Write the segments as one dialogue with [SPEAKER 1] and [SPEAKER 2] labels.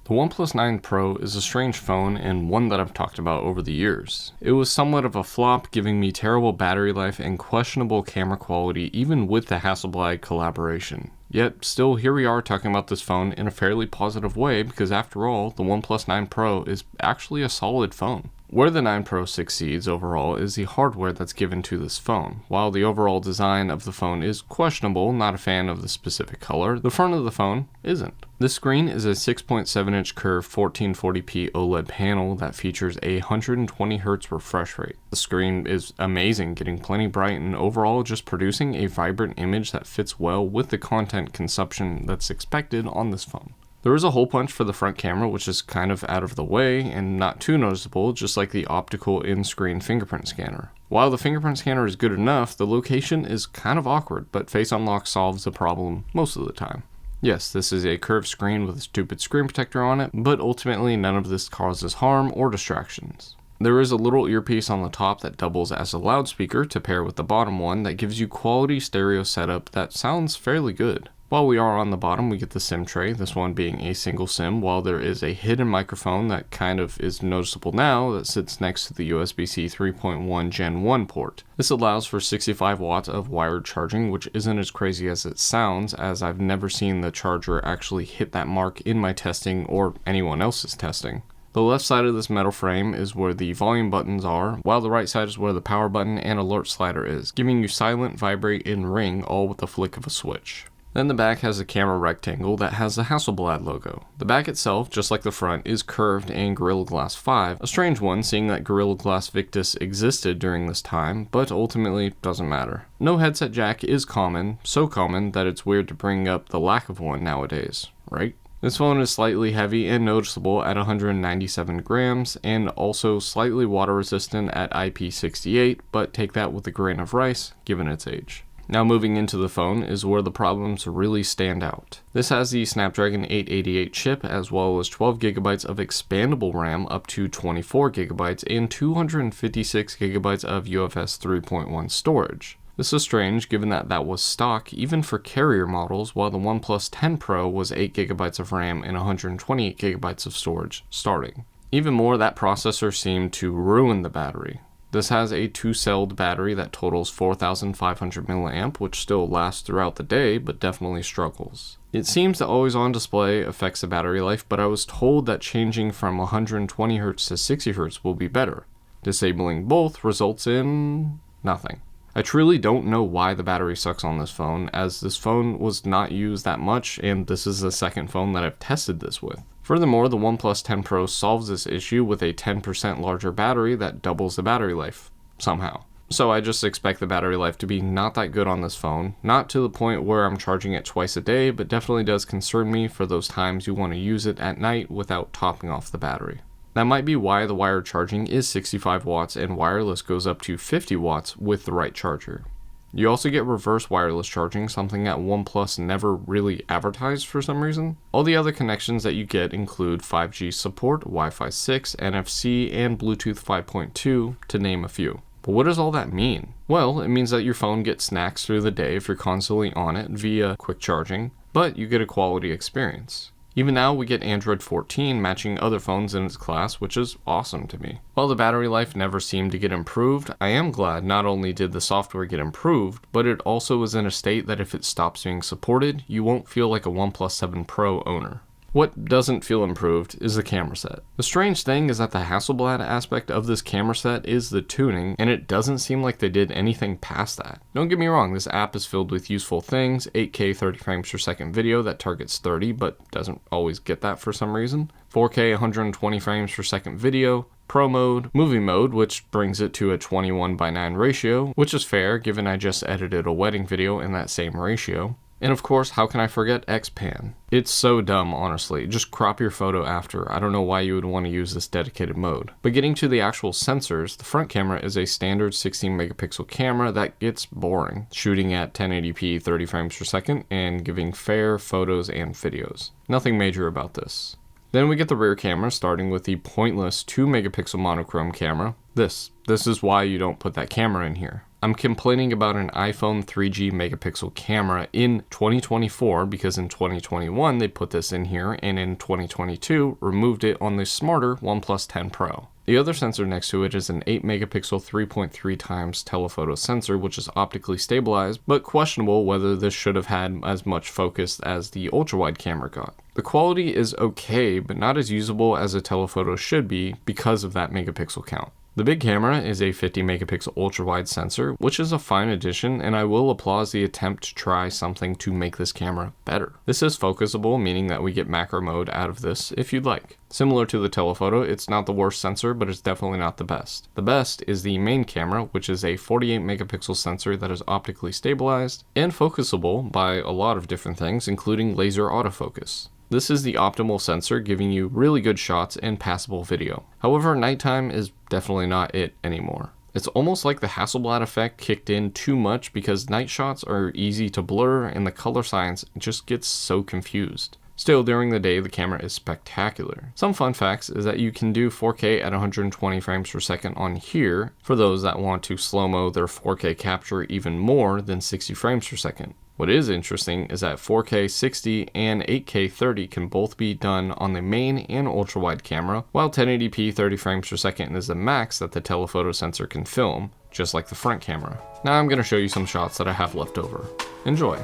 [SPEAKER 1] The OnePlus 9 Pro is a strange phone and one that I've talked about over the years. It was somewhat of a flop, giving me terrible battery life and questionable camera quality even with the Hasselblad collaboration. Yet, still here we are talking about this phone in a fairly positive way because after all, the OnePlus 9 Pro is actually a solid phone. Where the 9 Pro succeeds overall is the hardware that's given to this phone. While the overall design of the phone is questionable, not a fan of the specific color, the front of the phone isn't. This screen is a 6.7-inch curved 1440p OLED panel that features a 120Hz refresh rate. The screen is amazing, getting plenty bright and overall just producing a vibrant image that fits well with the content consumption that's expected on this phone. There is a hole punch for the front camera, which is kind of out of the way and not too noticeable, just like the optical in-screen fingerprint scanner. While the fingerprint scanner is good enough, the location is kind of awkward, but Face Unlock solves the problem most of the time. Yes, this is a curved screen with a stupid screen protector on it, but ultimately none of this causes harm or distractions. There is a little earpiece on the top that doubles as a loudspeaker to pair with the bottom one that gives you quality stereo setup that sounds fairly good. While we are on the bottom, we get the SIM tray, this one being a single SIM, while there is a hidden microphone that kind of is noticeable now that sits next to the USB-C 3.1 Gen 1 port. This allows for 65 watts of wired charging, which isn't as crazy as it sounds, as I've never seen the charger actually hit that mark in my testing or anyone else's testing. The left side of this metal frame is where the volume buttons are, while the right side is where the power button and alert slider is, giving you silent, vibrate, and ring all with the flick of a switch. Then the back has a camera rectangle that has the Hasselblad logo. The back itself, just like the front, is curved and Gorilla Glass 5, a strange one seeing that Gorilla Glass Victus existed during this time, but ultimately doesn't matter. No headset jack is common, so common that it's weird to bring up the lack of one nowadays, right? This phone is slightly heavy and noticeable at 197 grams, and also slightly water resistant at IP68, but take that with a grain of rice, given its age. Now moving into the phone is where the problems really stand out. This has the Snapdragon 888 chip as well as 12GB of expandable RAM up to 24GB and 256GB of UFS 3.1 storage. This is strange given that that was stock even for carrier models, while the OnePlus 10 Pro was 8GB of RAM and 128GB of storage starting. Even more, that processor seemed to ruin the battery. This has a 2-celled battery that totals 4,500 mAh, which still lasts throughout the day, but definitely struggles. It seems that always on display affects the battery life, but I was told that changing from 120Hz to 60Hz will be better. Disabling both results in nothing. I truly don't know why the battery sucks on this phone, as this phone was not used that much, and this is the second phone that I've tested this with. Furthermore, the OnePlus 10 Pro solves this issue with a 10% larger battery that doubles the battery life, somehow. So I just expect the battery life to be not that good on this phone, not to the point where I'm charging it twice a day, but definitely does concern me for those times you want to use it at night without topping off the battery. That might be why the wired charging is 65 watts and wireless goes up to 50 watts with the right charger. You also get reverse wireless charging, something that OnePlus never really advertised for some reason. All the other connections that you get include 5G support, Wi-Fi 6, NFC, and Bluetooth 5.2, to name a few. But what does all that mean? Well, it means that your phone gets snacks through the day if you're constantly on it via quick charging, but you get a quality experience. Even now, we get Android 14 matching other phones in its class, which is awesome to me. While the battery life never seemed to get improved, I am glad not only did the software get improved, but it also is in a state that if it stops being supported, you won't feel like a OnePlus 7 Pro owner. What doesn't feel improved is the camera set. The strange thing is that the Hasselblad aspect of this camera set is the tuning, and it doesn't seem like they did anything past that. Don't get me wrong, this app is filled with useful things, 8K 30 frames per second video that targets 30 but doesn't always get that for some reason, 4K 120 frames per second video, Pro mode, movie mode, which brings it to a 21:9 ratio, which is fair given I just edited a wedding video in that same ratio. And of course, how can I forget X-Pan? It's so dumb, honestly. Just crop your photo after. I don't know why you would want to use this dedicated mode. But getting to the actual sensors, the front camera is a standard 16 megapixel camera that gets boring, shooting at 1080p 30 frames per second and giving fair photos and videos. Nothing major about this. Then we get the rear camera, starting with the pointless 2 megapixel monochrome camera. This is why you don't put that camera in here. I'm complaining about an iPhone 3G megapixel camera in 2024 because in 2021 they put this in here, and in 2022 removed it on the smarter OnePlus 10 Pro. The other sensor next to it is an 8 megapixel 3.3 times telephoto sensor, which is optically stabilized, but questionable whether this should have had as much focus as the ultra-wide camera got. The quality is okay, but not as usable as a telephoto should be because of that megapixel count. The big camera is a 50 megapixel ultra-wide sensor, which is a fine addition, and I will applaud the attempt to try something to make this camera better. This is focusable, meaning that we get macro mode out of this if you'd like. Similar to the telephoto, it's not the worst sensor, but it's definitely not the best. The best is the main camera, which is a 48 megapixel sensor that is optically stabilized and focusable by a lot of different things, including laser autofocus. This is the optimal sensor, giving you really good shots and passable video. However, nighttime is definitely not it anymore. It's almost like the Hasselblad effect kicked in too much because night shots are easy to blur and the color science just gets so confused. Still, during the day, the camera is spectacular. Some fun facts is that you can do 4K at 120 frames per second on here for those that want to slow-mo their 4K capture even more than 60 frames per second. What is interesting is that 4K 60 and 8K 30 can both be done on the main and ultra-wide camera, while 1080p 30 frames per second is the max that the telephoto sensor can film, just like the front camera. Now I'm going to show you some shots that I have left over. Enjoy!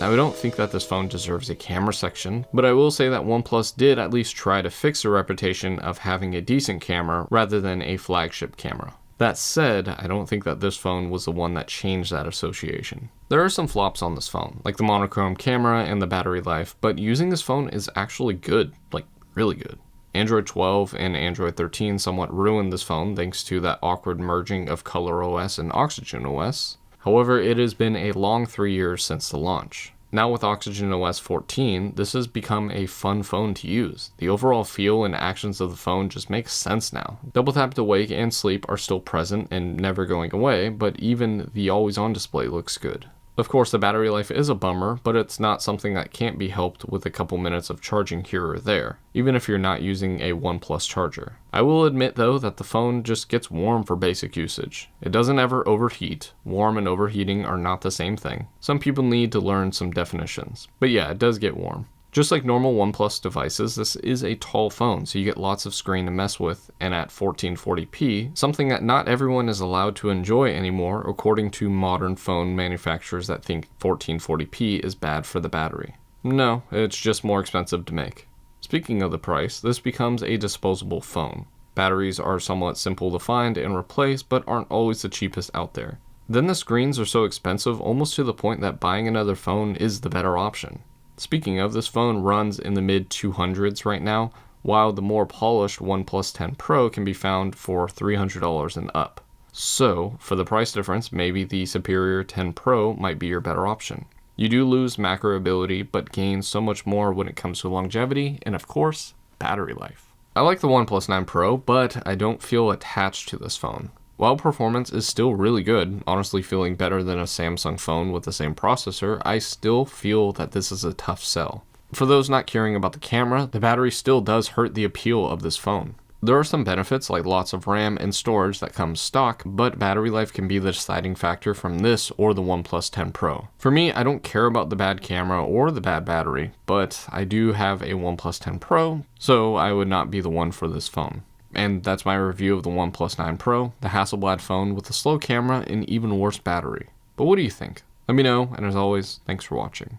[SPEAKER 1] Now, I don't think that this phone deserves a camera section, but I will say that OnePlus did at least try to fix the reputation of having a decent camera rather than a flagship camera. That said, I don't think that this phone was the one that changed that association. There are some flops on this phone, like the monochrome camera and the battery life, but using this phone is actually good, like really good. Android 12 and Android 13 somewhat ruined this phone thanks to that awkward merging of ColorOS and OxygenOS. However, it has been a long 3 years since the launch. Now with OxygenOS 14, this has become a fun phone to use. The overall feel and actions of the phone just make sense now. Double tap to wake and sleep are still present and never going away, but even the always-on display looks good. Of course, the battery life is a bummer, but it's not something that can't be helped with a couple minutes of charging here or there, even if you're not using a OnePlus charger. I will admit though that the phone just gets warm for basic usage. It doesn't ever overheat. Warm and overheating are not the same thing. Some people need to learn some definitions, but yeah, it does get warm. Just like normal OnePlus devices, this is a tall phone, so you get lots of screen to mess with, and at 1440p, something that not everyone is allowed to enjoy anymore according to modern phone manufacturers that think 1440p is bad for the battery. No, it's just more expensive to make. Speaking of the price, this becomes a disposable phone. Batteries are somewhat simple to find and replace, but aren't always the cheapest out there. Then the screens are so expensive almost to the point that buying another phone is the better option. Speaking of, this phone runs in the mid 200s right now, while the more polished OnePlus 10 Pro can be found for $300 and up. So, for the price difference, maybe the superior 10 Pro might be your better option. You do lose macro ability, but gain so much more when it comes to longevity, and of course, battery life. I like the OnePlus 9 Pro, but I don't feel attached to this phone. While performance is still really good, honestly feeling better than a Samsung phone with the same processor, I still feel that this is a tough sell. For those not caring about the camera, the battery still does hurt the appeal of this phone. There are some benefits like lots of RAM and storage that comes stock, but battery life can be the deciding factor from this or the OnePlus 10 Pro. For me, I don't care about the bad camera or the bad battery, but I do have a OnePlus 10 Pro, so I would not be the one for this phone. And that's my review of the OnePlus 9 Pro, the Hasselblad phone with a slow camera and even worse battery. But what do you think? Let me know, and as always, thanks for watching.